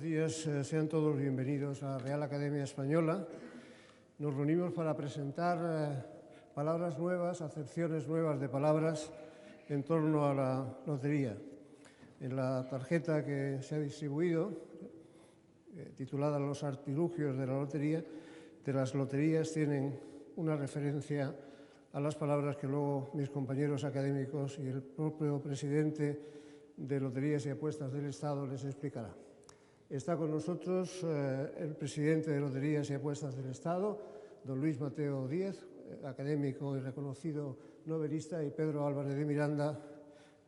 días, sean todos bienvenidos a la Real Academia Española. Nos reunimos para presentar palabras nuevas, acepciones nuevas de palabras en torno a la lotería. En la tarjeta que se ha distribuido, titulada Los artilugios de la lotería, de las loterías, tienen una referencia a las palabras que luego mis compañeros académicos y el propio presidente de Loterías y Apuestas del Estado les explicará. Está con nosotros el presidente de Loterías y Apuestas del Estado, don Luis Mateo Díez, académico y reconocido novelista, y Pedro Álvarez de Miranda,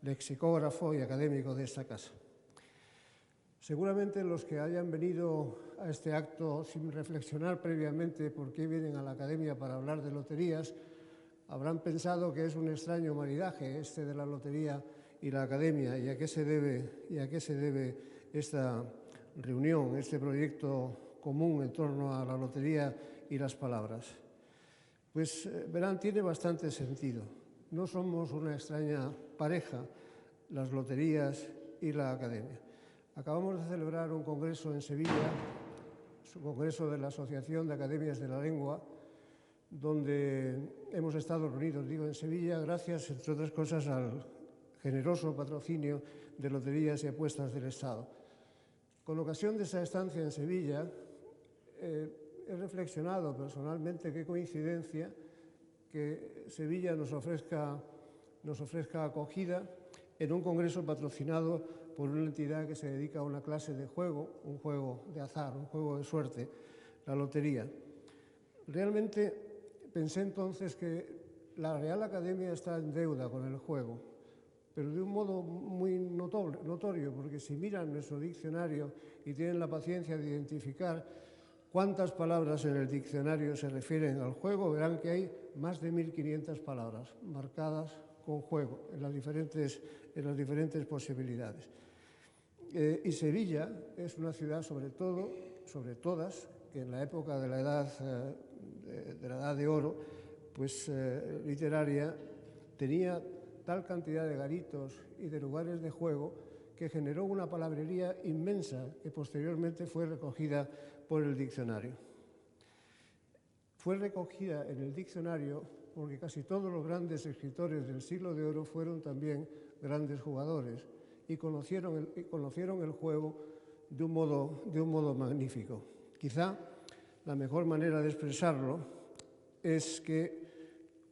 lexicógrafo y académico de esta casa. Seguramente los que hayan venido a este acto sin reflexionar previamente por qué vienen a la Academia para hablar de loterías, habrán pensado que es un extraño maridaje este de la lotería y la Academia, y a qué se debe esta reunión, este proyecto común en torno a la lotería y las palabras. Pues verán, tiene bastante sentido. No somos una extraña pareja, las loterías y la Academia. Acabamos de celebrar un congreso en Sevilla, un congreso de la Asociación de Academias de la Lengua, donde hemos estado reunidos, digo, en Sevilla, gracias, entre otras cosas, al generoso patrocinio de Loterías y Apuestas del Estado. Con ocasión de esa estancia en Sevilla, he reflexionado personalmente qué coincidencia que Sevilla nos ofrezca acogida en un congreso patrocinado por una entidad que se dedica a una clase de juego, un juego de azar, un juego de suerte, la lotería. Realmente pensé entonces que la Real Academia está en deuda con el juego, pero de un modo muy notorio, porque si miran nuestro diccionario y tienen la paciencia de identificar cuántas palabras en el diccionario se refieren al juego, verán que hay más de 1.500 palabras marcadas con juego en las diferentes posibilidades. Y Sevilla es una ciudad, sobre todas, que en la época de la edad de oro, pues literaria, tenía tal cantidad de garitos y de lugares de juego que generó una palabrería inmensa que posteriormente fue recogida por el diccionario. Fue recogida en el diccionario porque casi todos los grandes escritores del siglo de oro fueron también grandes jugadores y conocieron el juego de un modo magnífico. Quizá la mejor manera de expresarlo es que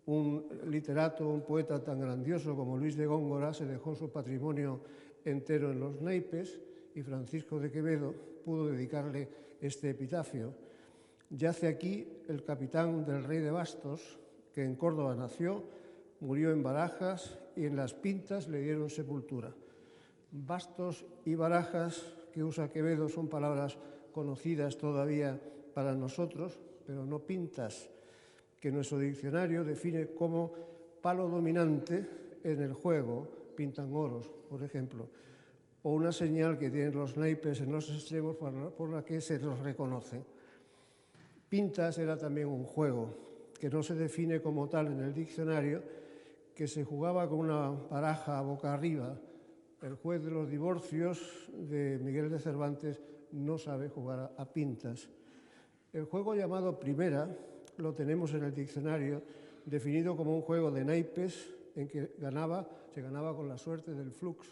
un literato, un poeta tan grandioso como Luis de Góngora se dejó su patrimonio entero en los naipes y Francisco de Quevedo pudo dedicarle este epitafio. Yace aquí el capitán del rey de Bastos, que en Córdoba nació, murió en Barajas y en las Pintas le dieron sepultura. Bastos y Barajas, que usa Quevedo, son palabras conocidas todavía para nosotros, pero no Pintas, que nuestro diccionario define como palo dominante en el juego, pintangoros, por ejemplo, o una señal que tienen los naipes en los extremos por la que se los reconoce. Pintas era también un juego que no se define como tal en el diccionario, que se jugaba con una baraja boca arriba. El juez de los divorcios de Miguel de Cervantes no sabe jugar a pintas. El juego llamado primera lo tenemos en el diccionario definido como un juego de naipes en que se ganaba con la suerte del flux.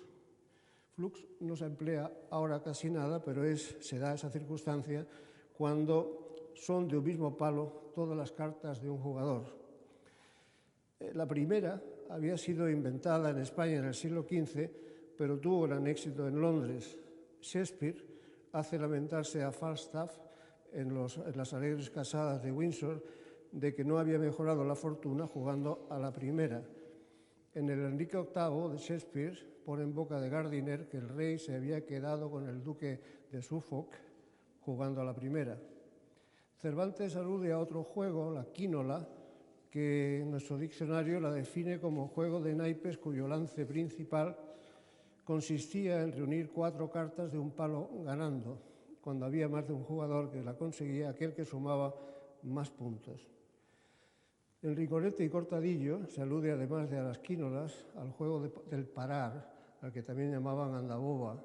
Flux no se emplea ahora casi nada, pero se da esa circunstancia cuando son de un mismo palo todas las cartas de un jugador. La primera había sido inventada en España en el siglo XV, pero tuvo gran éxito en Londres. Shakespeare hace lamentarse a Falstaff en las alegres casadas de Windsor de que no había mejorado la fortuna jugando a la primera. En el Enrique VIII de Shakespeare pone en boca de Gardiner que el rey se había quedado con el duque de Suffolk jugando a la primera. Cervantes alude a otro juego, la quínola, que en nuestro diccionario la define como juego de naipes cuyo lance principal consistía en reunir 4 cartas de un palo ganando, cuando había más de un jugador que la conseguía, aquel que sumaba más puntos. En Ricorete y Cortadillo se alude, además de a las quínolas, al juego del parar, al que también llamaban andaboba,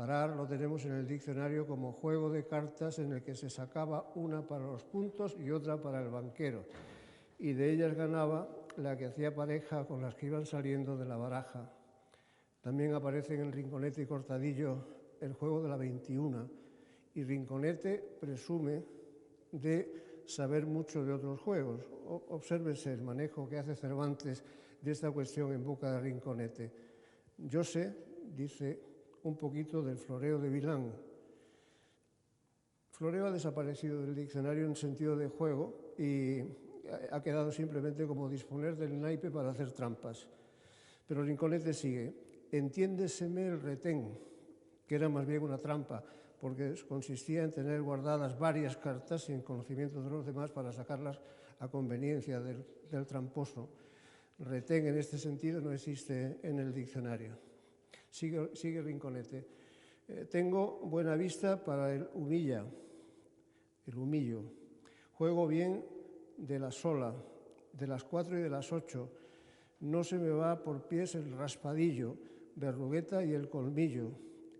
Parar lo tenemos en el diccionario como juego de cartas en el que se sacaba una para los puntos y otra para el banquero, y de ellas ganaba la que hacía pareja con las que iban saliendo de la baraja. También aparece en el Rinconete y Cortadillo el juego de la 21, y Rinconete presume de saber mucho de otros juegos. Obsérvese el manejo que hace Cervantes de esta cuestión en boca de Rinconete. Yo sé, dice, un poquito del floreo de Vilán. Floreo ha desaparecido del diccionario en sentido de juego y ha quedado simplemente como disponer del naipe para hacer trampas. Pero Rinconete sigue. Entiéndeseme el retén, que era más bien una trampa, porque consistía en tener guardadas varias cartas sin conocimiento de los demás para sacarlas a conveniencia del tramposo. Retén en este sentido no existe en el diccionario. Sigue Rinconete. Tengo buena vista para el humillo. Juego bien de la sola, de las 4 y de las 8. No se me va por pies el raspadillo, verrugueta y el colmillo.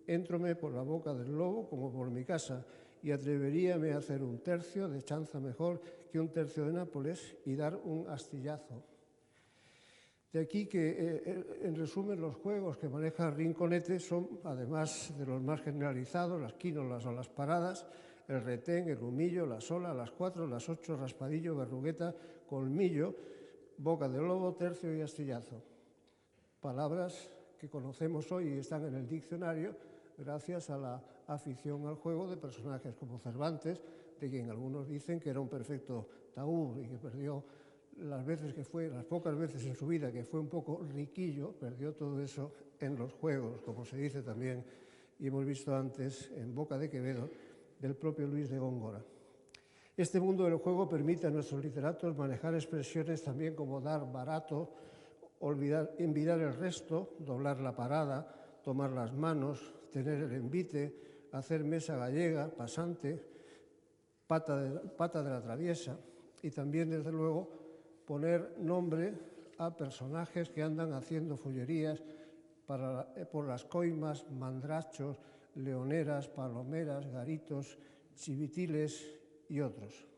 Éntrome por la boca del lobo como por mi casa, y atreveríame a hacer un tercio de chanza mejor que un tercio de Nápoles y dar un astillazo. De aquí que, en resumen, los juegos que maneja Rinconete son, además de los más generalizados, las quínolas o las paradas, el retén, el humillo, la sola, las 4, las 8, raspadillo, verrugueta, colmillo, boca de lobo, tercio y astillazo. Palabras que conocemos hoy y están en el diccionario gracias a la afición al juego de personajes como Cervantes, de quien algunos dicen que era un perfecto taur y que perdió las pocas veces en su vida que fue un poco riquillo, perdió todo eso en los juegos, como se dice también, y hemos visto antes en boca de Quevedo, del propio Luis de Góngora. Este mundo del juego permite a nuestros literatos manejar expresiones también como dar barato, envidar el resto, doblar la parada, tomar las manos, tener el envite, hacer mesa gallega, pasante, pata de la traviesa, y también, desde luego, poner nombre a personajes que andan haciendo follerías por las coimas, mandrachos, leoneras, palomeras, garitos, chivitiles y otros.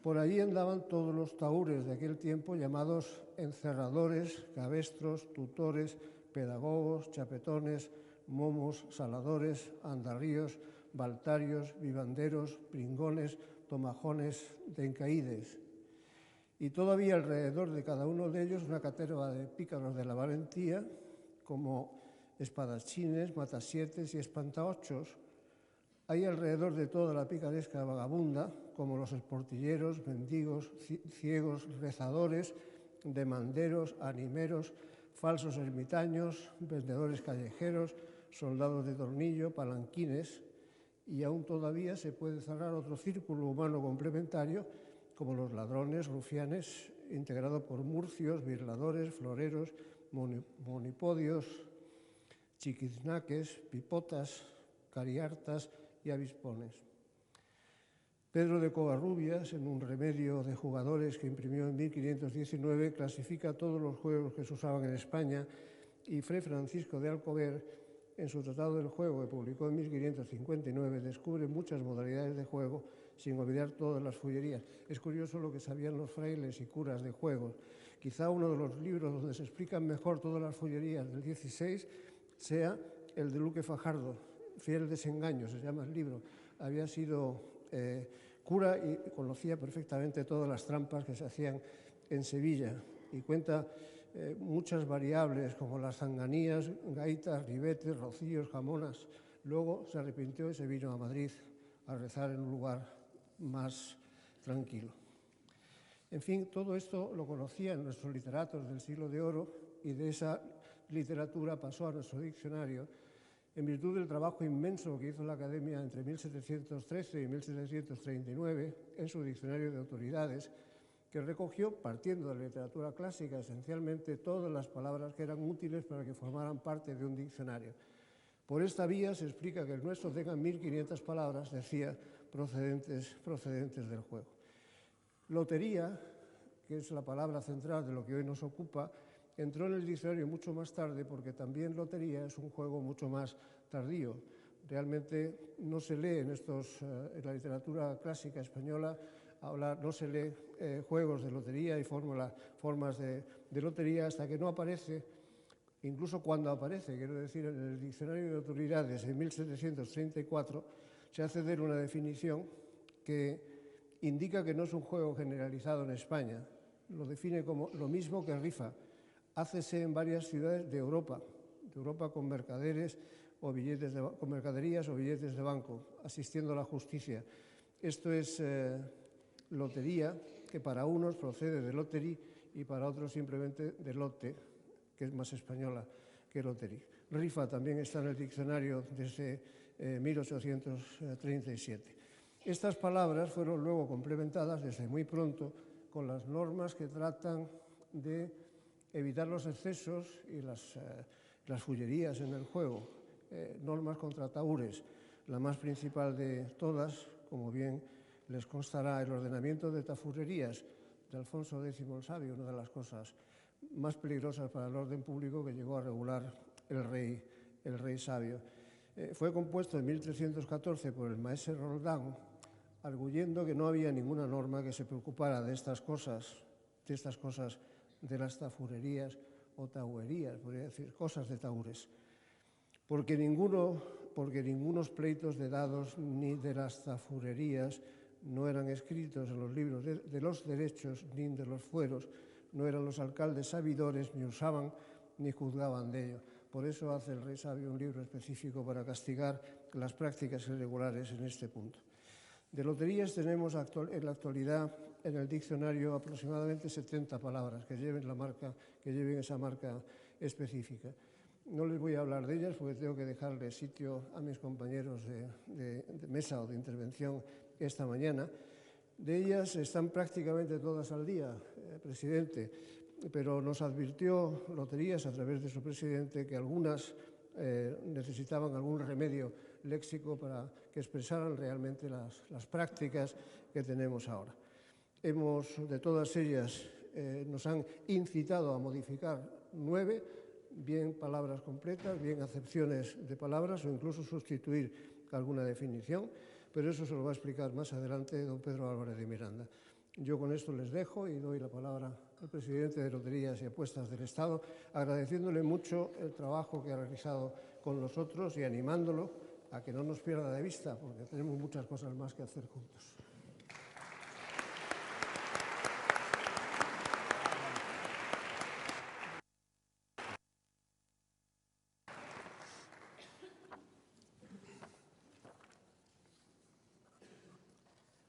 Por allí andaban todos los taúres de aquel tiempo llamados encerradores, cabestros, tutores, pedagogos, chapetones, momos, saladores, andarríos, baltarios, vivanderos, pringones, tomajones, dencaídes. Y todavía alrededor de cada uno de ellos una caterva de pícaros de la valentía, como espadachines, matasietes y espantaochos. Hay alrededor de toda la picaresca vagabunda, como los esportilleros, mendigos, ciegos, rezadores, demanderos, animeros, falsos ermitaños, vendedores callejeros, soldados de tornillo, palanquines, y aún todavía se puede cerrar otro círculo humano complementario, como los ladrones, rufianes, integrado por murcios, birladores, floreros, monipodios, chiquiznaques, pipotas, cariartas y avispones. Pedro de Covarrubias, en un remedio de jugadores que imprimió en 1519, clasifica todos los juegos que se usaban en España, y Fray Francisco de Alcover, en su Tratado del Juego, que publicó en 1559, descubre muchas modalidades de juego, sin olvidar todas las fullerías. Es curioso lo que sabían los frailes y curas de juegos. Quizá uno de los libros donde se explican mejor todas las fullerías del 16 sea el de Luque Fajardo, Fiel desengaño, se llama el libro. Había sido cura y conocía perfectamente todas las trampas que se hacían en Sevilla, y cuenta muchas variables como las zanganías, gaitas, ribetes, rocíos, jamonas. Luego se arrepintió y se vino a Madrid a rezar en un lugar más tranquilo. En fin, todo esto lo conocían nuestros literatos del siglo de oro, y de esa literatura pasó a nuestro diccionario en virtud del trabajo inmenso que hizo la Academia entre 1713 y 1739 en su diccionario de autoridades, que recogió, partiendo de la literatura clásica, esencialmente todas las palabras que eran útiles para que formaran parte de un diccionario. Por esta vía se explica que el nuestro tenga 1.500 palabras, decía, procedentes del juego. Lotería, que es la palabra central de lo que hoy nos ocupa, entró en el diccionario mucho más tarde, porque también lotería es un juego mucho más tardío. Realmente no se lee en la literatura clásica española, no se lee juegos de lotería y formas de lotería hasta que no aparece, incluso cuando aparece, quiero decir, en el Diccionario de Utilidades en 1734, se hace de él una definición que indica que no es un juego generalizado en España. Lo define como lo mismo que rifa. Hácese en varias ciudades de Europa con mercaderías o billetes de banco, asistiendo a la justicia. Esto es lotería, que para unos procede de lotería y para otros simplemente de lote, que es más española que lotería. Rifa también está en el diccionario desde 1837. Estas palabras fueron luego complementadas desde muy pronto con las normas que tratan de evitar los excesos y las fullerías en el juego, normas contra tahures. La más principal de todas, como bien les constará, el ordenamiento de tafurrerías de Alfonso X el Sabio, una de las cosas más peligrosas para el orden público que llegó a regular el rey sabio. Fue compuesto en 1314 por el maestre Roldán, arguyendo que no había ninguna norma que se preocupara de estas cosas de las tafurerías o tahuerías, podría decir, cosas de tahures, porque ningunos pleitos de dados ni de las tafurerías no eran escritos en los libros de los derechos ni de los fueros, no eran los alcaldes sabidores, ni usaban ni juzgaban de ello. Por eso hace el rey sabio un libro específico para castigar las prácticas irregulares en este punto. De loterías tenemos en la actualidad en el diccionario aproximadamente 70 palabras que lleven esa marca específica. No les voy a hablar de ellas porque tengo que dejarle sitio a mis compañeros de mesa o de intervención esta mañana. De ellas están prácticamente todas al día, presidente, pero nos advirtió Loterías a través de su presidente que algunas necesitaban algún remedio léxico para que expresaran realmente las prácticas que tenemos ahora. De todas ellas, nos han incitado a modificar 9, bien palabras completas, bien acepciones de palabras o incluso sustituir alguna definición, pero eso se lo va a explicar más adelante don Pedro Álvarez de Miranda. Yo con esto les dejo y doy la palabra al presidente de Loterías y Apuestas del Estado, agradeciéndole mucho el trabajo que ha realizado con nosotros y animándolo a que no nos pierda de vista, porque tenemos muchas cosas más que hacer juntos.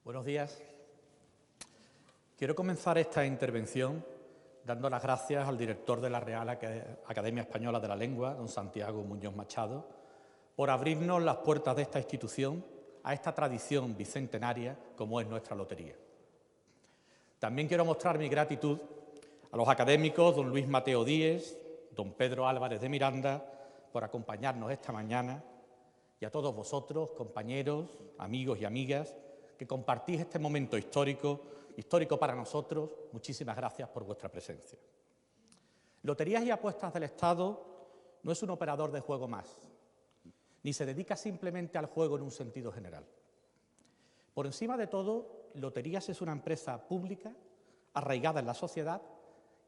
Buenos días. Quiero comenzar esta intervención dando las gracias al director de la Real Academia Española de la Lengua, don Santiago Muñoz Machado, por abrirnos las puertas de esta institución a esta tradición bicentenaria como es nuestra lotería. También quiero mostrar mi gratitud a los académicos don Luis Mateo Díez, don Pedro Álvarez de Miranda, por acompañarnos esta mañana, y a todos vosotros, compañeros, amigos y amigas, que compartís este momento histórico para nosotros. Muchísimas gracias por vuestra presencia. Loterías y Apuestas del Estado no es un operador de juego más, ni se dedica simplemente al juego en un sentido general. Por encima de todo, Loterías es una empresa pública, arraigada en la sociedad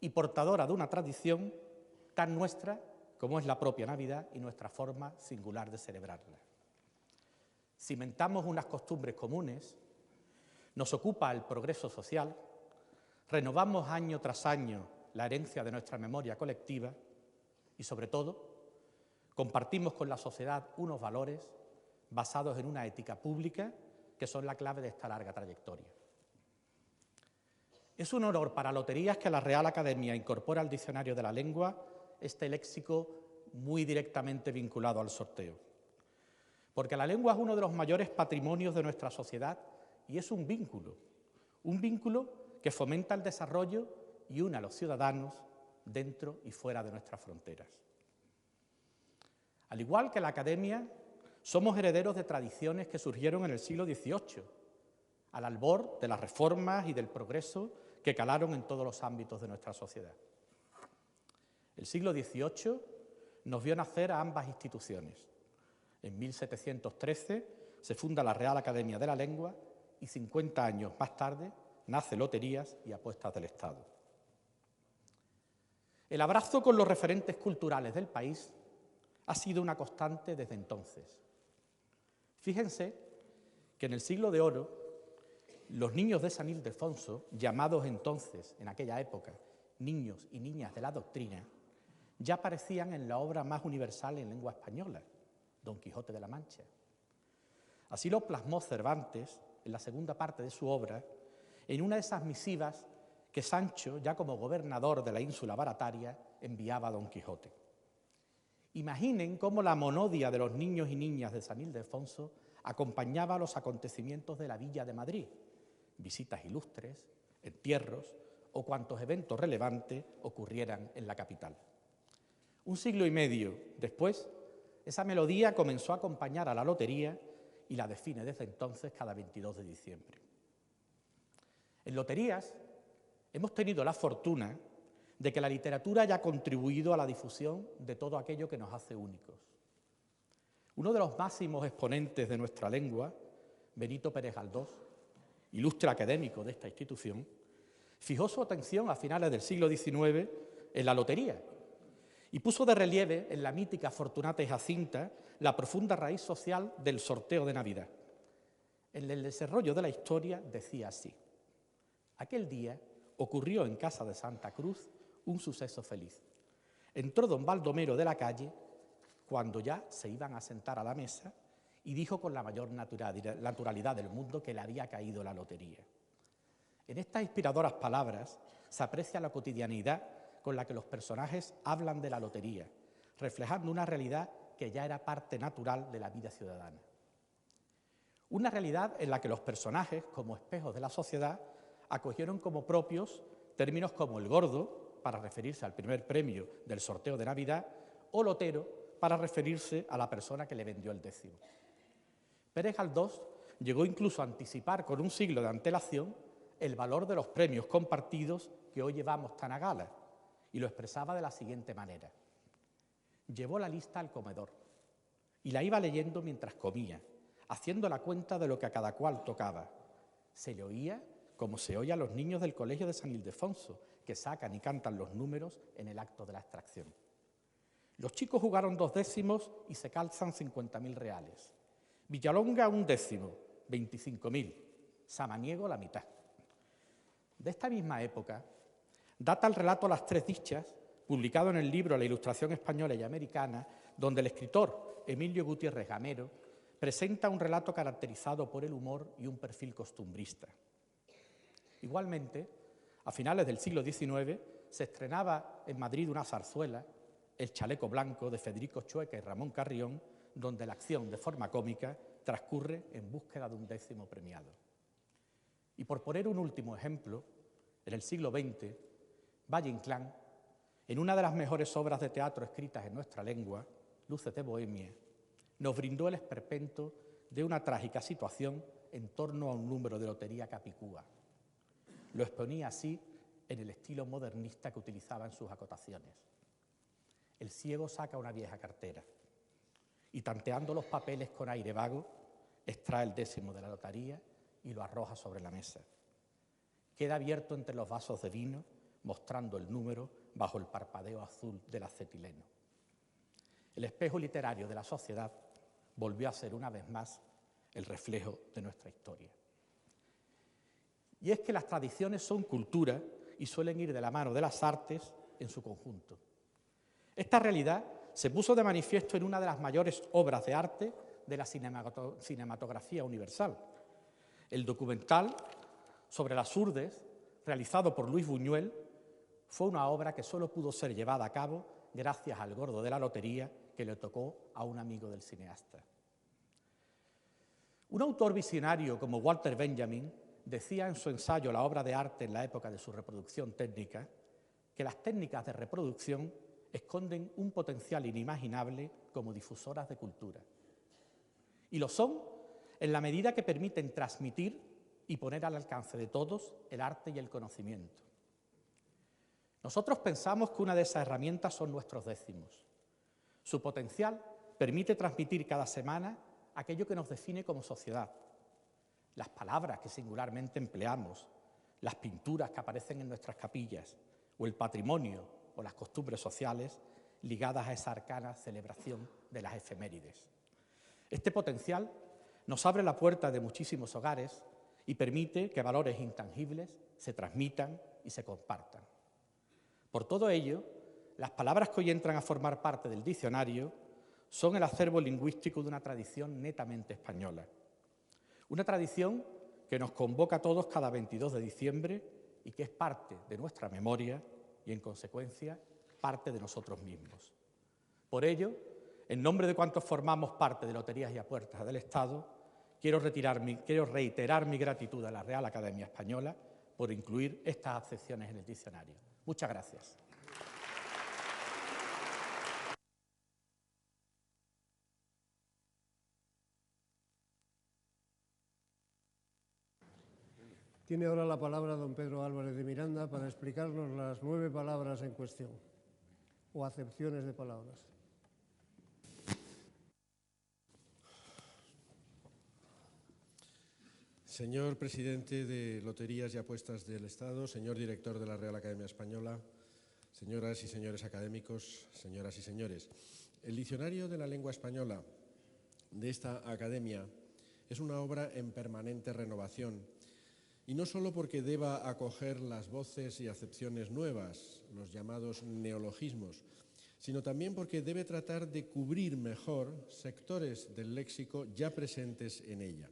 y portadora de una tradición tan nuestra como es la propia Navidad y nuestra forma singular de celebrarla. Cimentamos unas costumbres comunes, nos ocupa el progreso social, renovamos año tras año la herencia de nuestra memoria colectiva y, sobre todo, compartimos con la sociedad unos valores basados en una ética pública que son la clave de esta larga trayectoria. Es un honor para Loterías que la Real Academia incorpore al Diccionario de la Lengua este léxico muy directamente vinculado al sorteo. Porque la lengua es uno de los mayores patrimonios de nuestra sociedad y es un vínculo que fomenta el desarrollo y une a los ciudadanos dentro y fuera de nuestras fronteras. Al igual que la Academia, somos herederos de tradiciones que surgieron en el siglo XVIII, al albor de las reformas y del progreso que calaron en todos los ámbitos de nuestra sociedad. El siglo XVIII nos vio nacer a ambas instituciones, En 1713 se funda la Real Academia de la Lengua y 50 años más tarde nace Loterías y Apuestas del Estado. El abrazo con los referentes culturales del país ha sido una constante desde entonces. Fíjense que en el Siglo de Oro, los niños de San Ildefonso, llamados entonces, en aquella época, niños y niñas de la doctrina, ya aparecían en la obra más universal en lengua española, Don Quijote de la Mancha. Así lo plasmó Cervantes, en la segunda parte de su obra, en una de esas misivas que Sancho, ya como gobernador de la ínsula Barataria, enviaba a Don Quijote. Imaginen cómo la monodia de los niños y niñas de San Ildefonso acompañaba los acontecimientos de la Villa de Madrid, visitas ilustres, entierros o cuantos eventos relevantes ocurrieran en la capital. Un siglo y medio después, esa melodía comenzó a acompañar a la lotería y la define desde entonces cada 22 de diciembre. En Loterías hemos tenido la fortuna de que la literatura haya contribuido a la difusión de todo aquello que nos hace únicos. Uno de los máximos exponentes de nuestra lengua, Benito Pérez Galdós, ilustre académico de esta institución, fijó su atención a finales del siglo XIX en la lotería y puso de relieve en la mítica Fortunata y Jacinta la profunda raíz social del sorteo de Navidad. En el desarrollo de la historia decía así: aquel día ocurrió en casa de Santa Cruz un suceso feliz. Entró don Baldomero de la calle cuando ya se iban a sentar a la mesa y dijo con la mayor naturalidad del mundo que le había caído la lotería. En estas inspiradoras palabras se aprecia la cotidianidad con la que los personajes hablan de la lotería, reflejando una realidad que ya era parte natural de la vida ciudadana. Una realidad en la que los personajes, como espejos de la sociedad, acogieron como propios términos como el gordo, para referirse al primer premio del sorteo de Navidad, o lotero, para referirse a la persona que le vendió el décimo. Pérez Galdós llegó incluso a anticipar con un siglo de antelación el valor de los premios compartidos que hoy llevamos tan a gala, y lo expresaba de la siguiente manera: llevó la lista al comedor y la iba leyendo mientras comía, haciendo la cuenta de lo que a cada cual tocaba. Se le oía como se oye a los niños del colegio de San Ildefonso, que sacan y cantan los números en el acto de la extracción. Los chicos jugaron 2 décimos y se calzan 50.000 reales. Villalonga 1 décimo, 25.000. Samaniego la mitad. De esta misma época data el relato Las Tres Dichas, publicado en el libro La Ilustración Española y Americana, donde el escritor Emilio Gutiérrez Gamero presenta un relato caracterizado por el humor y un perfil costumbrista. Igualmente, a finales del siglo XIX se estrenaba en Madrid una zarzuela, El chaleco blanco, de Federico Chueca y Ramón Carrión, donde la acción, de forma cómica, transcurre en búsqueda de un décimo premiado. Y por poner un último ejemplo, en el siglo XX, Valle Inclán, en una de las mejores obras de teatro escritas en nuestra lengua, Luces de Bohemia, nos brindó el esperpento de una trágica situación en torno a un número de lotería capicúa. Lo exponía así en el estilo modernista que utilizaba en sus acotaciones. El ciego saca una vieja cartera y, tanteando los papeles con aire vago, extrae el décimo de la lotería y lo arroja sobre la mesa. Queda abierto entre los vasos de vino, mostrando el número bajo el parpadeo azul del acetileno. El espejo literario de la sociedad volvió a ser una vez más el reflejo de nuestra historia. Y es que las tradiciones son cultura y suelen ir de la mano de las artes en su conjunto. Esta realidad se puso de manifiesto en una de las mayores obras de arte de la cinematografía universal. El documental sobre las Urdes, realizado por Luis Buñuel, fue una obra que solo pudo ser llevada a cabo gracias al gordo de la lotería que le tocó a un amigo del cineasta. Un autor visionario como Walter Benjamin decía en su ensayo La obra de arte en la época de su reproducción técnica que las técnicas de reproducción esconden un potencial inimaginable como difusoras de cultura. Y lo son en la medida que permiten transmitir y poner al alcance de todos el arte y el conocimiento. Nosotros pensamos que una de esas herramientas son nuestros décimos. Su potencial permite transmitir cada semana aquello que nos define como sociedad. Las palabras que singularmente empleamos, las pinturas que aparecen en nuestras capillas, o el patrimonio o las costumbres sociales ligadas a esa arcana celebración de las efemérides. Este potencial nos abre la puerta de muchísimos hogares y permite que valores intangibles se transmitan y se compartan. Por todo ello, las palabras que hoy entran a formar parte del diccionario son el acervo lingüístico de una tradición netamente española. Una tradición que nos convoca a todos cada 22 de diciembre y que es parte de nuestra memoria y, en consecuencia, parte de nosotros mismos. Por ello, en nombre de cuantos formamos parte de Loterías y Apuestas del Estado, quiero reiterar mi gratitud a la Real Academia Española por incluir estas acepciones en el diccionario. Muchas gracias. Tiene ahora la palabra don Pedro Álvarez de Miranda para explicarnos las 9 palabras en cuestión, o acepciones de palabras. Señor presidente de Loterías y Apuestas del Estado, señor director de la Real Academia Española, señoras y señores académicos, señoras y señores. El Diccionario de la Lengua Española de esta academia es una obra en permanente renovación, y no solo porque deba acoger las voces y acepciones nuevas, los llamados neologismos, sino también porque debe tratar de cubrir mejor sectores del léxico ya presentes en ella.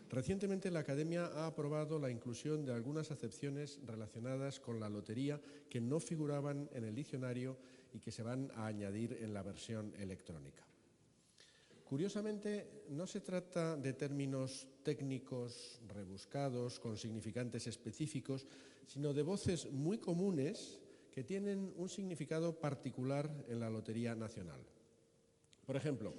Recientemente la Academia ha aprobado la inclusión de algunas acepciones relacionadas con la lotería que no figuraban en el diccionario y que se van a añadir en la versión electrónica. Curiosamente, no se trata de términos técnicos rebuscados con significantes específicos, sino de voces muy comunes que tienen un significado particular en la Lotería Nacional. Por ejemplo,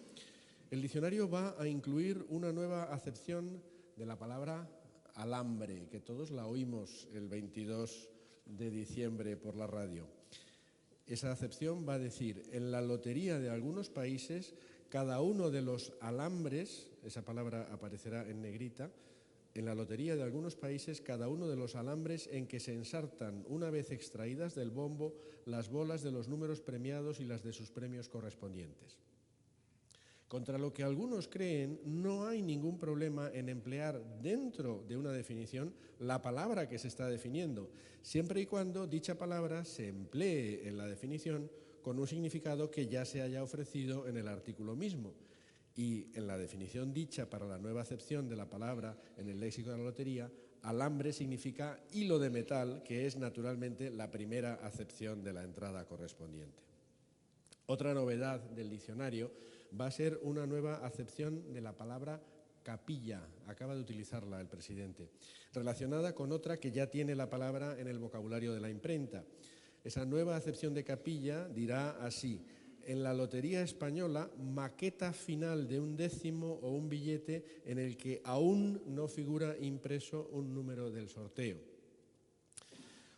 el diccionario va a incluir una nueva acepción de la palabra alambre, que todos la oímos el 22 de diciembre por la radio. Esa acepción va a decir, en la lotería de algunos países, cada uno de los alambres, esa palabra aparecerá en negrita, en la lotería de algunos países, cada uno de los alambres en que se ensartan, una vez extraídas del bombo, las bolas de los números premiados y las de sus premios correspondientes. Contra lo que algunos creen, no hay ningún problema en emplear dentro de una definición la palabra que se está definiendo, siempre y cuando dicha palabra se emplee en la definición con un significado que ya se haya ofrecido en el artículo mismo. Y en la definición dicha para la nueva acepción de la palabra en el léxico de la lotería, alambre significa hilo de metal, que es naturalmente la primera acepción de la entrada correspondiente. Otra novedad del diccionario va a ser una nueva acepción de la palabra capilla, acaba de utilizarla el presidente, relacionada con otra que ya tiene la palabra en el vocabulario de la imprenta. Esa nueva acepción de capilla dirá así: en la Lotería Española, maqueta final de un décimo o un billete en el que aún no figura impreso un número del sorteo.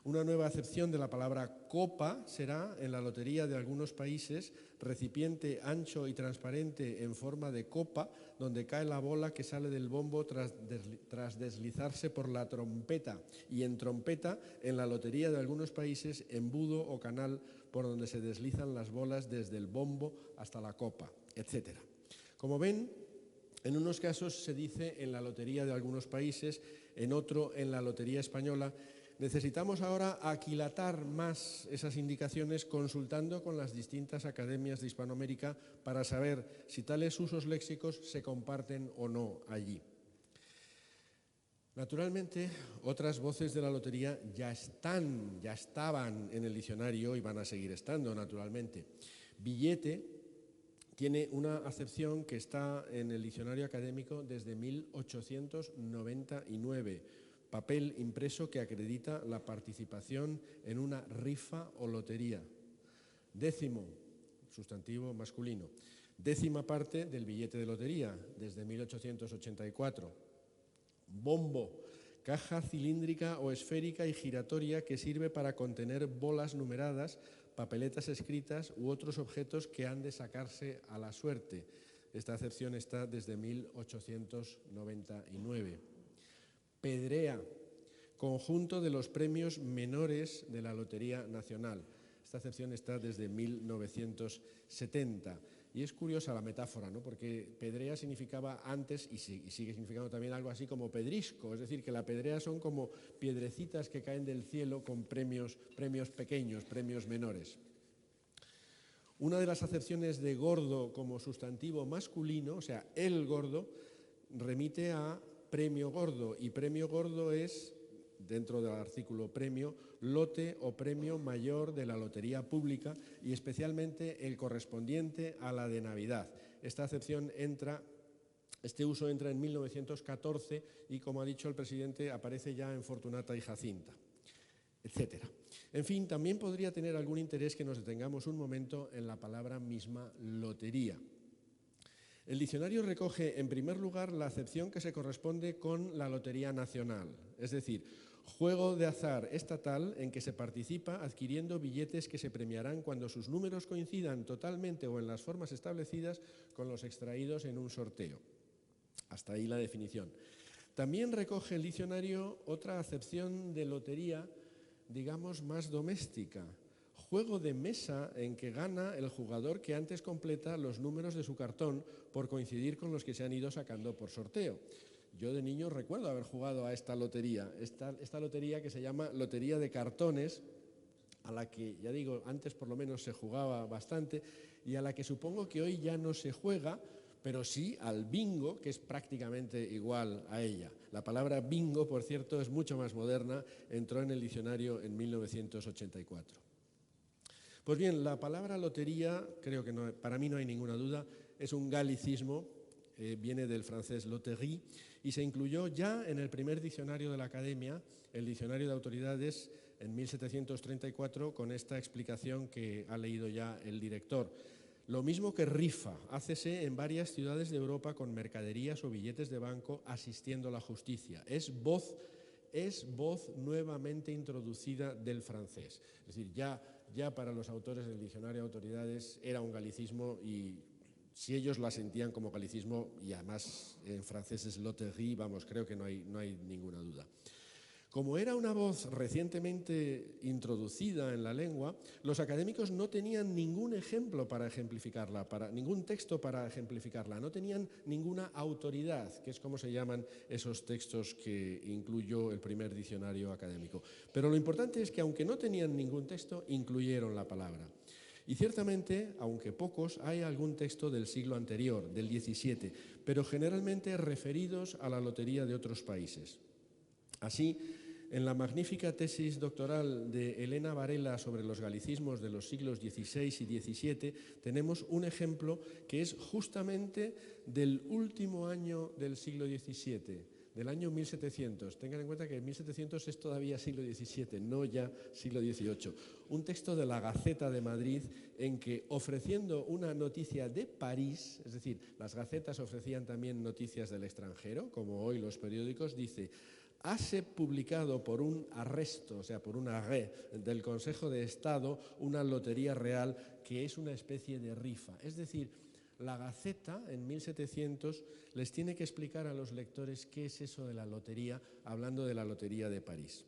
Una nueva acepción de la palabra copa será, en la lotería de algunos países, recipiente ancho y transparente en forma de copa, donde cae la bola que sale del bombo tras deslizarse por la trompeta, y en trompeta, en la lotería de algunos países, embudo o canal por donde se deslizan las bolas desde el bombo hasta la copa, etc. Como ven, en unos casos se dice en la lotería de algunos países, en otro en la Lotería Española. Necesitamos ahora aquilatar más esas indicaciones consultando con las distintas academias de Hispanoamérica para saber si tales usos léxicos se comparten o no allí. Naturalmente, otras voces de la lotería ya estaban en el diccionario y van a seguir estando, naturalmente. Billete tiene una acepción que está en el diccionario académico desde 1899. Papel impreso que acredita la participación en una rifa o lotería. Décimo, sustantivo masculino. Décima parte del billete de lotería, desde 1884. Bombo, caja cilíndrica o esférica y giratoria que sirve para contener bolas numeradas papeletas escritas u otros objetos que han de sacarse a la suerte. Esta acepción está desde 1899. Pedrea, conjunto de los premios menores de la Lotería Nacional. Esta acepción está desde 1970. Y es curiosa la metáfora, ¿no? Porque pedrea significaba antes, y sigue significando también algo así como pedrisco, es decir, que la pedrea son como piedrecitas que caen del cielo con premios pequeños, premios menores. Una de las acepciones de gordo como sustantivo masculino, o sea, el gordo, remite a premio gordo, y premio gordo es, dentro del artículo premio, lote o premio mayor de la lotería pública y especialmente el correspondiente a la de Navidad. Este uso entra en 1914 y, como ha dicho el presidente, aparece ya en Fortunata y Jacinta, etc. En fin, también podría tener algún interés que nos detengamos un momento en la palabra misma lotería. El diccionario recoge, en primer lugar, la acepción que se corresponde con la Lotería Nacional, es decir, juego de azar estatal en que se participa adquiriendo billetes que se premiarán cuando sus números coincidan totalmente o en las formas establecidas con los extraídos en un sorteo. Hasta ahí la definición. También recoge el diccionario otra acepción de lotería, digamos, más doméstica. Juego de mesa en que gana el jugador que antes completa los números de su cartón por coincidir con los que se han ido sacando por sorteo. Yo de niño recuerdo haber jugado a esta lotería, esta lotería que se llama Lotería de Cartones, a la que, ya digo, antes por lo menos se jugaba bastante y a la que supongo que hoy ya no se juega, pero sí al bingo, que es prácticamente igual a ella. La palabra bingo, por cierto, es mucho más moderna, entró en el diccionario en 1984. Pues bien, la palabra lotería, creo que no, para mí no hay ninguna duda, es un galicismo, viene del francés loterie, y se incluyó ya en el primer diccionario de la Academia, el Diccionario de Autoridades, en 1734, con esta explicación que ha leído ya el director. Lo mismo que rifa, hácese en varias ciudades de Europa con mercaderías o billetes de banco asistiendo a la justicia. Es voz nuevamente introducida del francés. Es decir, ya para los autores del Diccionario de Autoridades era un galicismo y si ellos la sentían como galicismo, y además en francés es loterie, vamos, creo que no hay ninguna duda. Como era una voz recientemente introducida en la lengua, los académicos no tenían ningún ejemplo para ejemplificarla, ningún texto para ejemplificarla, no tenían ninguna autoridad, que es como se llaman esos textos que incluyó el primer diccionario académico. Pero lo importante es que, aunque no tenían ningún texto, incluyeron la palabra. Y ciertamente, aunque pocos, hay algún texto del siglo anterior, del XVII, pero generalmente referidos a la lotería de otros países. Así, en la magnífica tesis doctoral de Elena Varela sobre los galicismos de los siglos XVI y XVII, tenemos un ejemplo que es justamente del último año del siglo XVII, del año 1700. Tengan en cuenta que 1700 es todavía siglo XVII, no ya siglo XVIII. Un texto de la Gaceta de Madrid en que, ofreciendo una noticia de París, es decir, las gacetas ofrecían también noticias del extranjero, como hoy los periódicos, dice: hase publicado por un arresto, o sea, por un arrêt del Consejo de Estado, una lotería real que es una especie de rifa. Es decir, la Gaceta en 1700 les tiene que explicar a los lectores qué es eso de la lotería, hablando de la Lotería de París.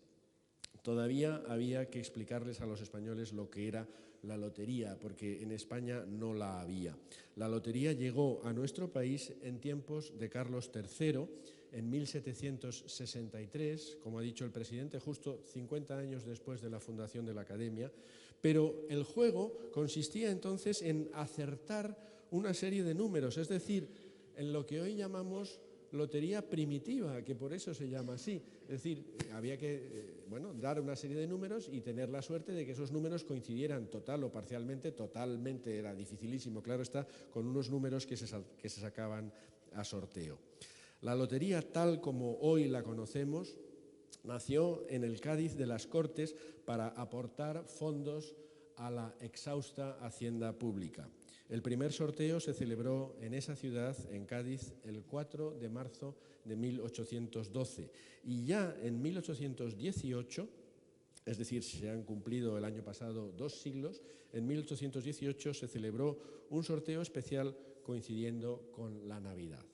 Todavía había que explicarles a los españoles lo que era la lotería, porque en España no la había. La lotería llegó a nuestro país en tiempos de Carlos III, en 1763, como ha dicho el presidente, justo 50 años después de la fundación de la Academia, pero el juego consistía entonces en acertar una serie de números, es decir, en lo que hoy llamamos lotería primitiva, que por eso se llama así. Es decir, había que dar una serie de números y tener la suerte de que esos números coincidieran total o parcialmente. Totalmente era dificilísimo, claro está, con unos números que se sacaban a sorteo. La lotería, tal como hoy la conocemos, nació en el Cádiz de las Cortes para aportar fondos a la exhausta hacienda pública. El primer sorteo se celebró en esa ciudad, en Cádiz, el 4 de marzo de 1812 y ya en 1818 es decir, se han cumplido el año pasado 2 siglos, en 1818 se celebró un sorteo especial coincidiendo con la Navidad.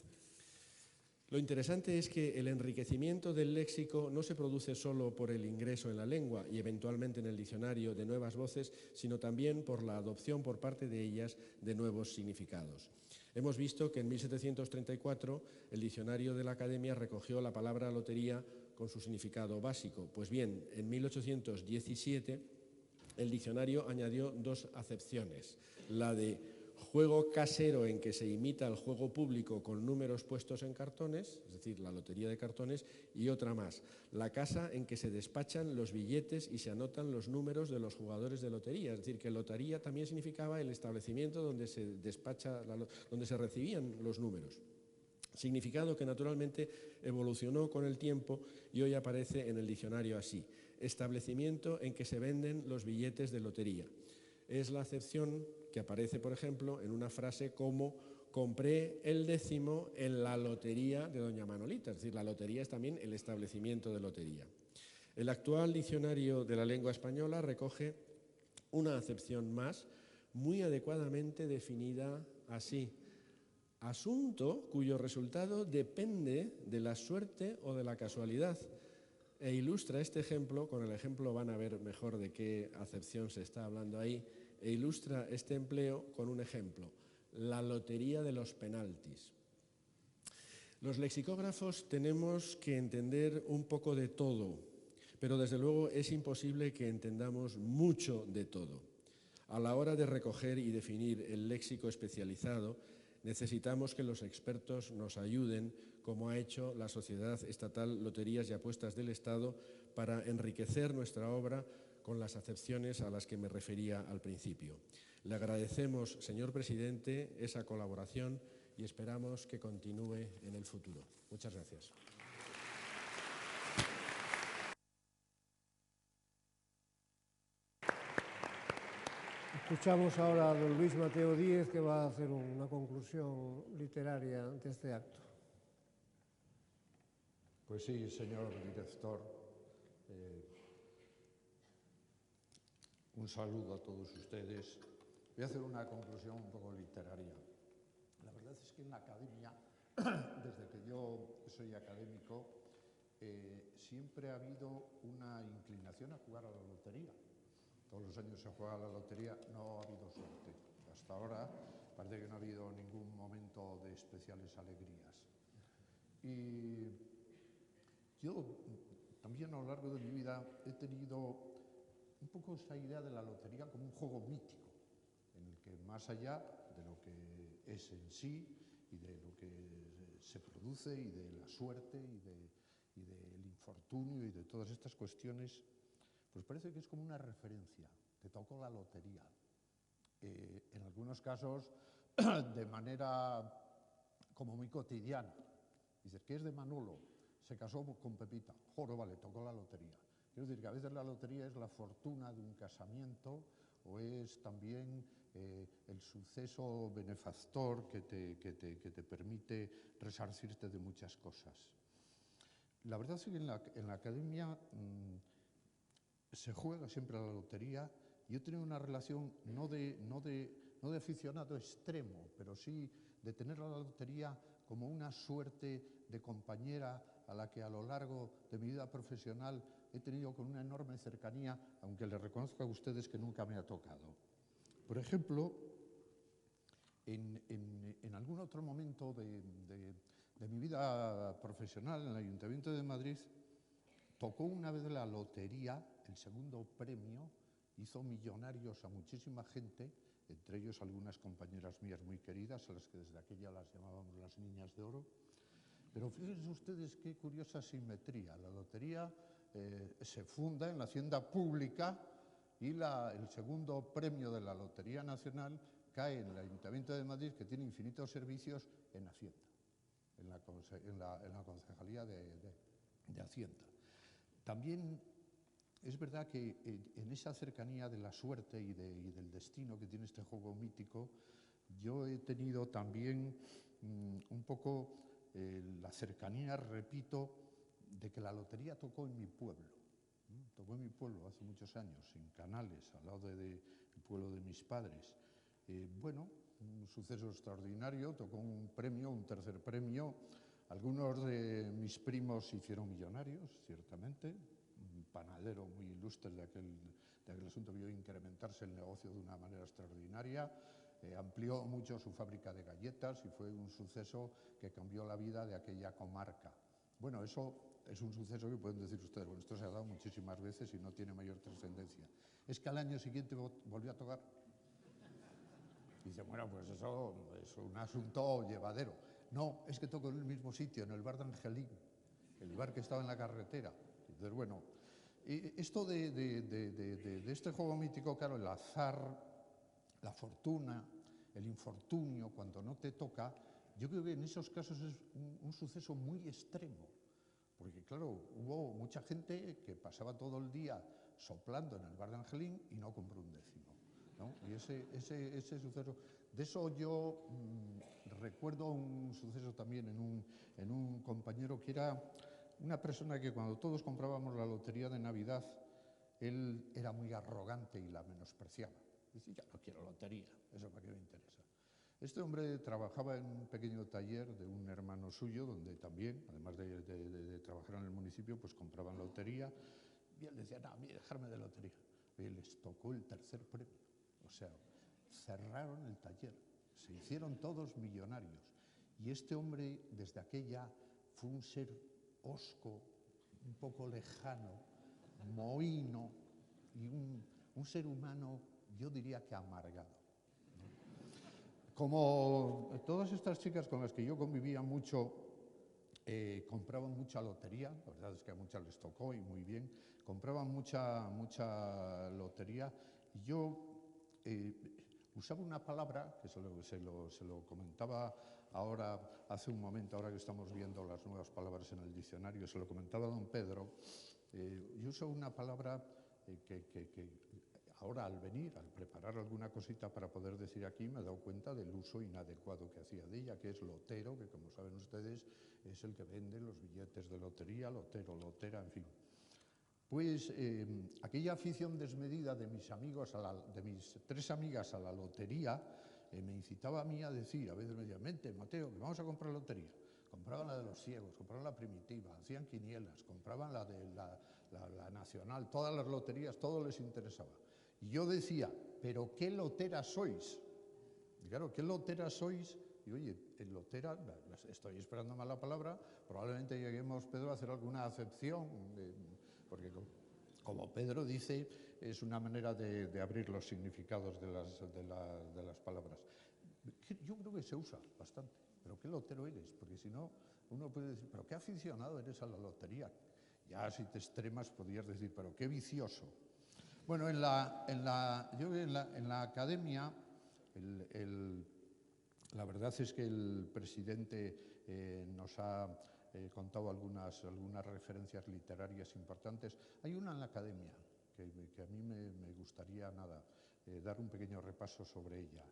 Lo interesante es que el enriquecimiento del léxico no se produce solo por el ingreso en la lengua y eventualmente en el diccionario de nuevas voces, sino también por la adopción por parte de ellas de nuevos significados. Hemos visto que en 1734 el diccionario de la Academia recogió la palabra lotería con su significado básico. Pues bien, en 1817 el diccionario añadió 2 acepciones, la de juego casero en que se imita el juego público con números puestos en cartones, es decir, la lotería de cartones, y otra más, la casa en que se despachan los billetes y se anotan los números de los jugadores de lotería. Es decir, que lotería también significaba el establecimiento donde se donde se recibían los números. Significado que naturalmente evolucionó con el tiempo y hoy aparece en el diccionario así: establecimiento en que se venden los billetes de lotería. Es la acepción que aparece, por ejemplo, en una frase como compré el 10º en la lotería de doña Manolita, es decir, la lotería es también el establecimiento de lotería. El actual diccionario de la lengua española recoge una acepción más, muy adecuadamente definida así: asunto cuyo resultado depende de la suerte o de la casualidad. E ilustra este ejemplo, con el ejemplo van a ver mejor de qué acepción se está hablando ahí, e ilustra este empleo con un ejemplo: la lotería de los penaltis. Los lexicógrafos tenemos que entender un poco de todo, pero desde luego es imposible que entendamos mucho de todo. A la hora de recoger y definir el léxico especializado, necesitamos que los expertos nos ayuden, como ha hecho la Sociedad Estatal Loterías y Apuestas del Estado, para enriquecer nuestra obra con las acepciones a las que me refería al principio. Le agradecemos, señor presidente, esa colaboración y esperamos que continúe en el futuro. Muchas gracias. Escuchamos ahora a don Luis Mateo Díez, que va a hacer una conclusión literaria de este acto. Pues sí, señor director. Un saludo a todos ustedes. Voy a hacer una conclusión un poco literaria. La verdad es que en la academia, desde que yo soy académico, siempre ha habido una inclinación a jugar a la lotería. Todos los años se juega a la lotería, no ha habido suerte. Hasta ahora parece que no ha habido ningún momento de especiales alegrías. Y yo también a lo largo de mi vida he tenido un poco esta idea de la lotería como un juego mítico, en el que más allá de lo que es en sí y de lo que se produce y de la suerte y del infortunio y de todas estas cuestiones, pues parece que es como una referencia. Te tocó la lotería. En algunos casos de manera como muy cotidiana. Dices, ¿qué es de Manolo? Se casó con Pepita. Joro, vale, tocó la lotería. Quiero decir que a veces la lotería es la fortuna de un casamiento o es también el suceso benefactor que te permite resarcirte de muchas cosas. La verdad es que en la academia se juega siempre a la lotería. Yo he tenido una relación no de aficionado extremo, pero sí de tener a la lotería como una suerte de compañera a la que a lo largo de mi vida profesional he tenido con una enorme cercanía, aunque les reconozco a ustedes que nunca me ha tocado. Por ejemplo, en algún otro momento de mi vida profesional en el Ayuntamiento de Madrid, tocó una vez la lotería, el segundo premio, hizo millonarios a muchísima gente, entre ellos algunas compañeras mías muy queridas, a las que desde aquella las llamábamos las niñas de oro. Pero fíjense ustedes qué curiosa simetría. La lotería se funda en la hacienda pública y el segundo premio de la Lotería Nacional cae en el Ayuntamiento de Madrid, que tiene infinitos servicios en Hacienda, en la Concejalía de Hacienda. También es verdad que en esa cercanía de la suerte y del destino que tiene este juego mítico, yo he tenido también un poco la cercanía, repito, de que la lotería tocó en mi pueblo. tocó en mi pueblo hace muchos años, en Canales, al lado del pueblo de mis padres. Bueno, un suceso extraordinario, tocó un premio, un tercer premio. Algunos de mis primos se hicieron millonarios, ciertamente. Un panadero muy ilustre de aquel asunto vio incrementarse el negocio de una manera extraordinaria. Amplió mucho su fábrica de galletas y fue un suceso que cambió la vida de aquella comarca. Bueno, eso es un suceso que pueden decir ustedes, bueno, esto se ha dado muchísimas veces y no tiene mayor trascendencia. Es que al año siguiente volvió a tocar. Y dice, bueno, pues eso es un asunto llevadero. No, es que tocó en el mismo sitio, en el bar de Angelín, el bar que estaba en la carretera. Entonces, bueno, esto de este juego mítico, claro, el azar, la fortuna, el infortunio, cuando no te toca, yo creo que en esos casos es un suceso muy extremo. Porque, claro, hubo mucha gente que pasaba todo el día soplando en el bar de Angelín y no compró un décimo, ¿no? Y ese suceso, de eso yo recuerdo un suceso también en un compañero que era una persona que cuando todos comprábamos la lotería de Navidad, él era muy arrogante y la menospreciaba. Dice, ya no quiero lotería, eso para qué me interesa. Este hombre trabajaba en un pequeño taller de un hermano suyo, donde también, además de trabajar en el municipio, pues compraban lotería. Y él decía, no, a mí dejarme de lotería. Y les tocó el tercer premio. O sea, cerraron el taller, se hicieron todos millonarios. Y este hombre, desde aquella, fue un ser hosco, un poco lejano, mohíno y un ser humano, yo diría que amargado. Como todas estas chicas con las que yo convivía mucho, compraban mucha lotería, la verdad es que a muchas les tocó y muy bien, compraban mucha lotería, y yo usaba una palabra, que se lo comentaba ahora, hace un momento, ahora que estamos viendo las nuevas palabras en el diccionario, se lo comentaba a don Pedro, yo uso una palabra que ahora al venir, al preparar alguna cosita para poder decir aquí, me he dado cuenta del uso inadecuado que hacía de ella, que es lotero, que como saben ustedes es el que vende los billetes de lotería, lotero, lotera, en fin. Pues aquella afición desmedida de mis amigos, de mis 3 amigas a la lotería, me incitaba a mí a decir, a veces me decían, vente, Mateo, que vamos a comprar lotería. Compraban la de los ciegos, compraban la primitiva, hacían quinielas, compraban la de la nacional, todas las loterías, todo les interesaba. Y yo decía, ¿pero qué loteras sois? Y claro, ¿qué loteras sois? Y oye, en lotera, estoy esperando mal la palabra, probablemente lleguemos, Pedro, a hacer alguna acepción, porque como Pedro dice, es una manera de abrir los significados de las palabras. Yo creo que se usa bastante, pero ¿qué lotero eres? Porque si no, uno puede decir, ¿pero qué aficionado eres a la lotería? Ya si te extremas podrías decir, ¿pero qué vicioso? Bueno, en la academia, la verdad es que el presidente nos ha contado algunas referencias literarias importantes. Hay una en la academia que a mí me gustaría dar un pequeño repaso sobre ella.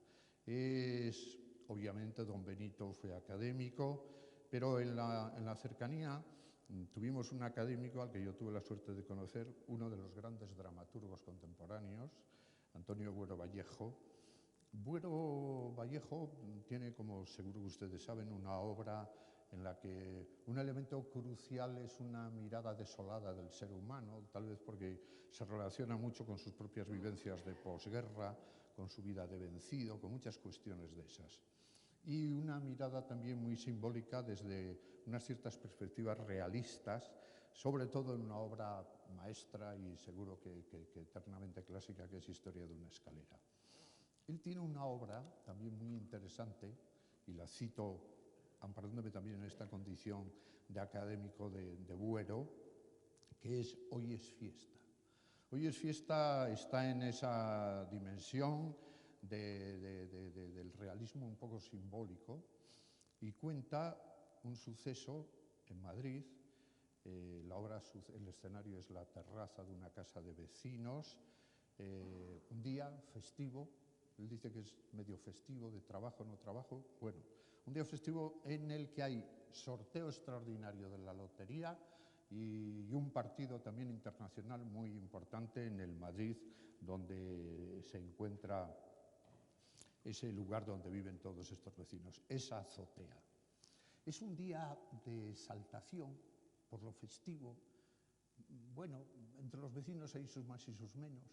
Obviamente, don Benito fue académico, pero en la cercanía tuvimos un académico al que yo tuve la suerte de conocer, uno de los grandes dramaturgos contemporáneos, Antonio Buero Vallejo. Buero Vallejo tiene, como seguro que ustedes saben, una obra en la que un elemento crucial es una mirada desolada del ser humano, tal vez porque se relaciona mucho con sus propias vivencias de posguerra, con su vida de vencido, con muchas cuestiones de esas. Y una mirada también muy simbólica desde unas ciertas perspectivas realistas, sobre todo en una obra maestra y seguro que eternamente clásica, que es Historia de una escalera. Él tiene una obra también muy interesante, y la cito amparándome también en esta condición de académico de Buero, que es Hoy es fiesta. Hoy es fiesta está en esa dimensión del realismo un poco simbólico y cuenta un suceso en Madrid. El escenario es la terraza de una casa de vecinos, un día festivo. Él dice que es medio festivo, de trabajo, no trabajo. Bueno, un día festivo en el que hay sorteo extraordinario de la lotería y un partido también internacional muy importante en el Madrid, donde se encuentra ese lugar donde viven todos estos vecinos, esa azotea. Es un día de exaltación por lo festivo. Bueno, entre los vecinos hay sus más y sus menos.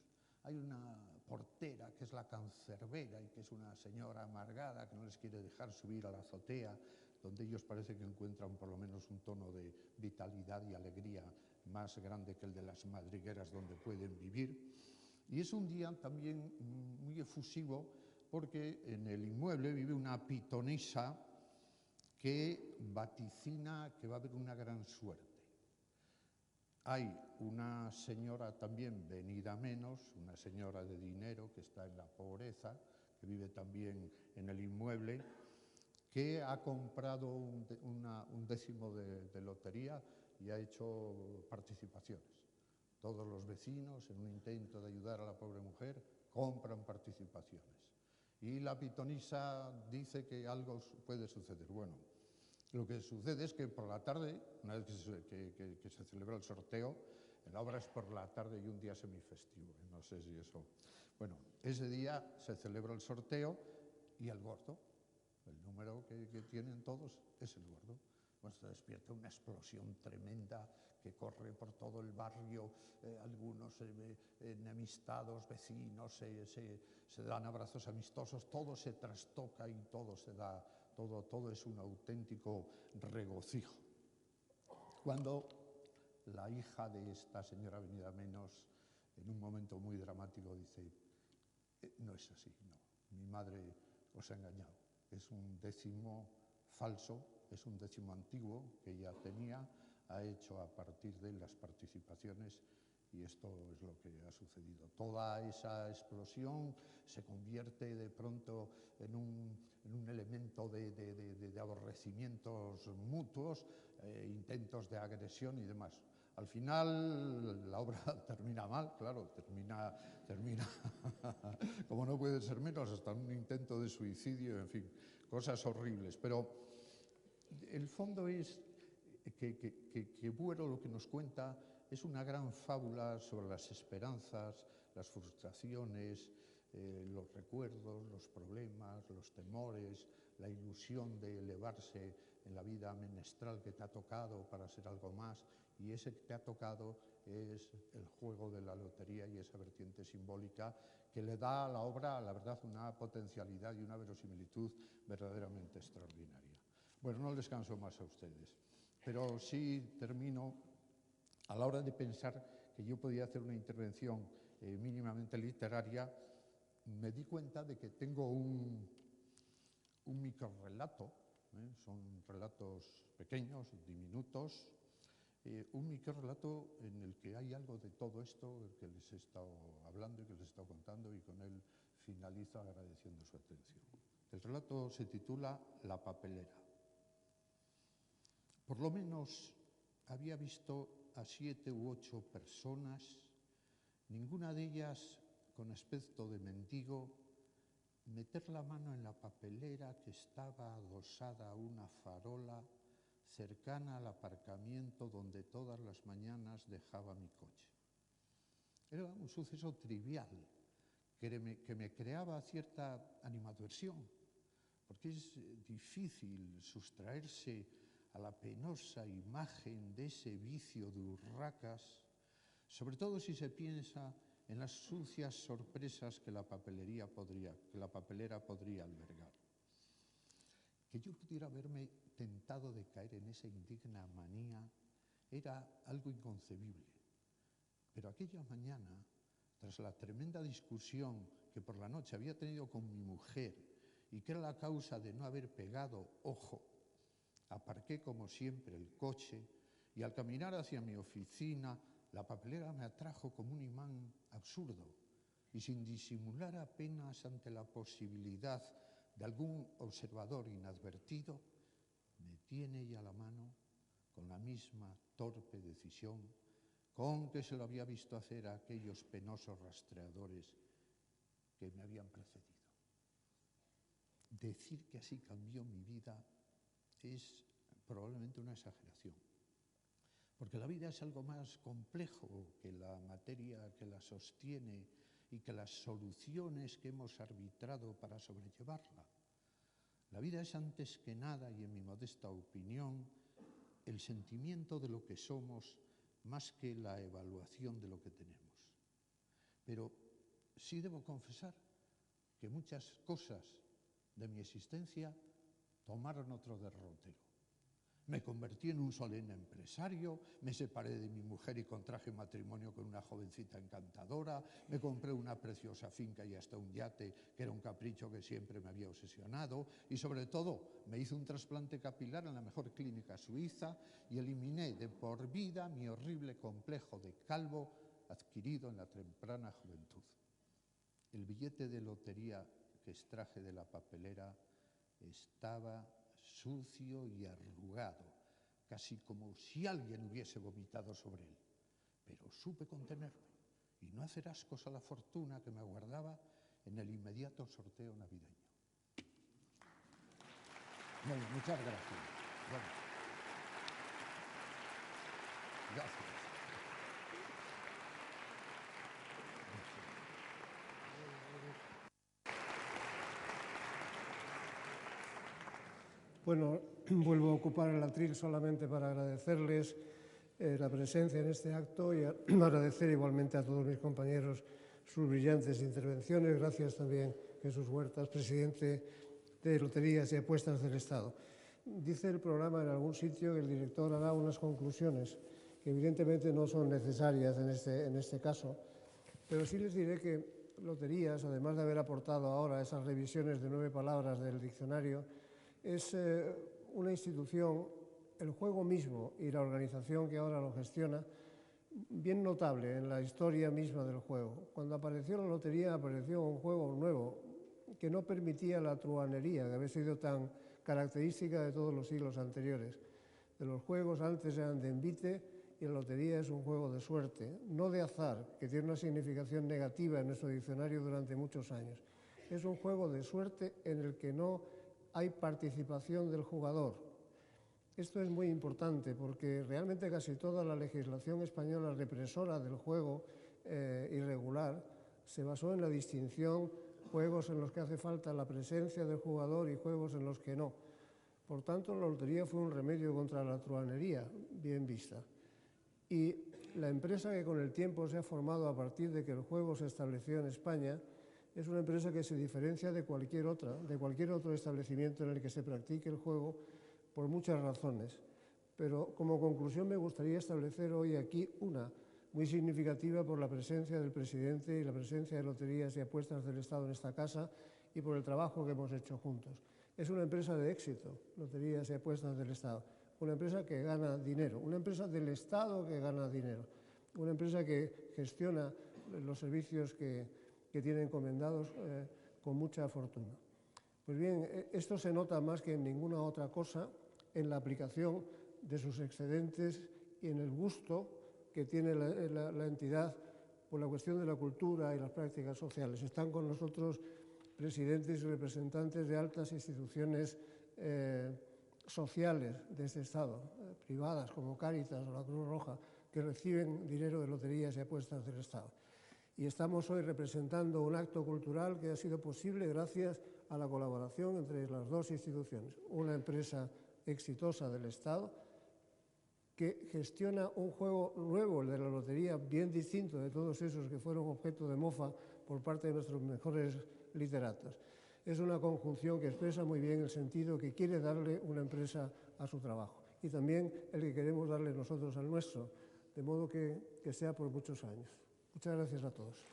Hay una portera que es la cancerbera y que es una señora amargada que no les quiere dejar subir a la azotea, donde ellos parece que encuentran por lo menos un tono de vitalidad y alegría más grande que el de las madrigueras donde pueden vivir. Y es un día también muy efusivo porque en el inmueble vive una pitonisa que vaticina que va a haber una gran suerte. Hay una señora también venida menos, una señora de dinero que está en la pobreza, que vive también en el inmueble, que ha comprado un décimo de lotería y ha hecho participaciones. Todos los vecinos, en un intento de ayudar a la pobre mujer, compran participaciones. Y la pitonisa dice que algo puede suceder. Bueno, lo que sucede es que por la tarde, una vez que se celebra el sorteo, la obra es por la tarde y un día semifestivo, no sé si eso... Bueno, ese día se celebra el sorteo y el gordo, el número que tienen todos es el gordo. Bueno, se despierta una explosión tremenda que corre por todo el barrio, algunos enemistados, vecinos, se dan abrazos amistosos, todo se trastoca y todo se da... Todo es un auténtico regocijo. Cuando la hija de esta señora venida menos, en un momento muy dramático, dice, no es así, no, mi madre os ha engañado, es un décimo falso, es un décimo antiguo que ella tenía, ha hecho a partir de las participaciones y esto es lo que ha sucedido. Toda esa explosión se convierte de pronto en un elemento de aborrecimientos mutuos, intentos de agresión y demás. Al final la obra termina mal, claro, termina como no puede ser menos, hasta un intento de suicidio, en fin, cosas horribles. Pero el fondo es que Buero lo que nos cuenta es una gran fábula sobre las esperanzas, las frustraciones, los recuerdos, los problemas, los temores, la ilusión de elevarse en la vida menestral que te ha tocado para ser algo más, y ese que te ha tocado es el juego de la lotería y esa vertiente simbólica que le da a la obra, la verdad, una potencialidad y una verosimilitud verdaderamente extraordinaria. Bueno, no les canso más a ustedes, pero sí termino. A la hora de pensar que yo podía hacer una intervención mínimamente literaria, me di cuenta de que tengo un microrrelato, son relatos pequeños, diminutos, un microrrelato en el que hay algo de todo esto que les he estado hablando y que les he estado contando, y con él finalizo agradeciendo su atención. El relato se titula La papelera. Por lo menos había visto a 7 u 8 personas, ninguna de ellas con aspecto de mendigo, meter la mano en la papelera que estaba adosada a una farola cercana al aparcamiento donde todas las mañanas dejaba mi coche. Era un suceso trivial que me creaba cierta animadversión, porque es difícil sustraerse a la penosa imagen de ese vicio de urracas, sobre todo si se piensa en las sucias sorpresas que la papelera podría albergar. Que yo pudiera verme tentado de caer en esa indigna manía era algo inconcebible. Pero aquella mañana, tras la tremenda discusión que por la noche había tenido con mi mujer y que era la causa de no haber pegado ojo, aparqué como siempre el coche y al caminar hacia mi oficina, la papelera me atrajo como un imán absurdo y sin disimular apenas ante la posibilidad de algún observador inadvertido, me tiene ella la mano con la misma torpe decisión con que se lo había visto hacer a aquellos penosos rastreadores que me habían precedido. Decir que así cambió mi vida es probablemente una exageración, porque la vida es algo más complejo que la materia que la sostiene y que las soluciones que hemos arbitrado para sobrellevarla. La vida es antes que nada, y en mi modesta opinión, el sentimiento de lo que somos más que la evaluación de lo que tenemos. Pero sí debo confesar que muchas cosas de mi existencia tomaron otro derrotero. Me convertí en un solemne empresario, me separé de mi mujer y contraje matrimonio con una jovencita encantadora, me compré una preciosa finca y hasta un yate, que era un capricho que siempre me había obsesionado, y sobre todo me hice un trasplante capilar en la mejor clínica suiza y eliminé de por vida mi horrible complejo de calvo adquirido en la temprana juventud. El billete de lotería que extraje de la papelera estaba sucio y arrugado, casi como si alguien hubiese vomitado sobre él. Pero supe contenerme y no hacer ascos a la fortuna que me aguardaba en el inmediato sorteo navideño. Bueno, muchas gracias. Bueno. Gracias. Bueno, vuelvo a ocupar el atril solamente para agradecerles la presencia en este acto y agradecer igualmente a todos mis compañeros sus brillantes intervenciones. Gracias también, Jesús Huertas, presidente de Loterías y Apuestas del Estado. Dice el programa en algún sitio que el director hará unas conclusiones que evidentemente no son necesarias en este caso, pero sí les diré que Loterías, además de haber aportado ahora esas revisiones de 9 palabras del diccionario, es una institución, el juego mismo y la organización que ahora lo gestiona, bien notable en la historia misma del juego. Cuando apareció la lotería, apareció un juego nuevo que no permitía la truhanería, que había sido tan característica de todos los siglos anteriores. De los juegos antes eran de envite y la lotería es un juego de suerte, no de azar, que tiene una significación negativa en nuestro diccionario durante muchos años. Es un juego de suerte en el que no hay participación del jugador. Esto es muy importante porque realmente casi toda la legislación española represora del juego irregular se basó en la distinción juegos en los que hace falta la presencia del jugador y juegos en los que no. Por tanto, la lotería fue un remedio contra la truhanería, bien vista. Y la empresa que con el tiempo se ha formado a partir de que el juego se estableció en España es una empresa que se diferencia de cualquier otro establecimiento en el que se practique el juego por muchas razones. Pero como conclusión me gustaría establecer hoy aquí una muy significativa por la presencia del presidente y la presencia de Loterías y Apuestas del Estado en esta casa y por el trabajo que hemos hecho juntos. Es una empresa de éxito, Loterías y Apuestas del Estado, una empresa que gana dinero, una empresa del Estado que gana dinero, una empresa que gestiona los servicios que tiene encomendados con mucha fortuna. Pues bien, esto se nota más que en ninguna otra cosa en la aplicación de sus excedentes y en el gusto que tiene la entidad por la cuestión de la cultura y las prácticas sociales. Están con nosotros presidentes y representantes de altas instituciones sociales de este Estado, privadas como Cáritas o la Cruz Roja, que reciben dinero de loterías y apuestas del Estado. Y estamos hoy representando un acto cultural que ha sido posible gracias a la colaboración entre las dos instituciones. Una empresa exitosa del Estado que gestiona un juego nuevo, el de la lotería, bien distinto de todos esos que fueron objeto de mofa por parte de nuestros mejores literatos. Es una conjunción que expresa muy bien el sentido que quiere darle una empresa a su trabajo y también el que queremos darle nosotros al nuestro, de modo que sea por muchos años. Muchas gracias a todos.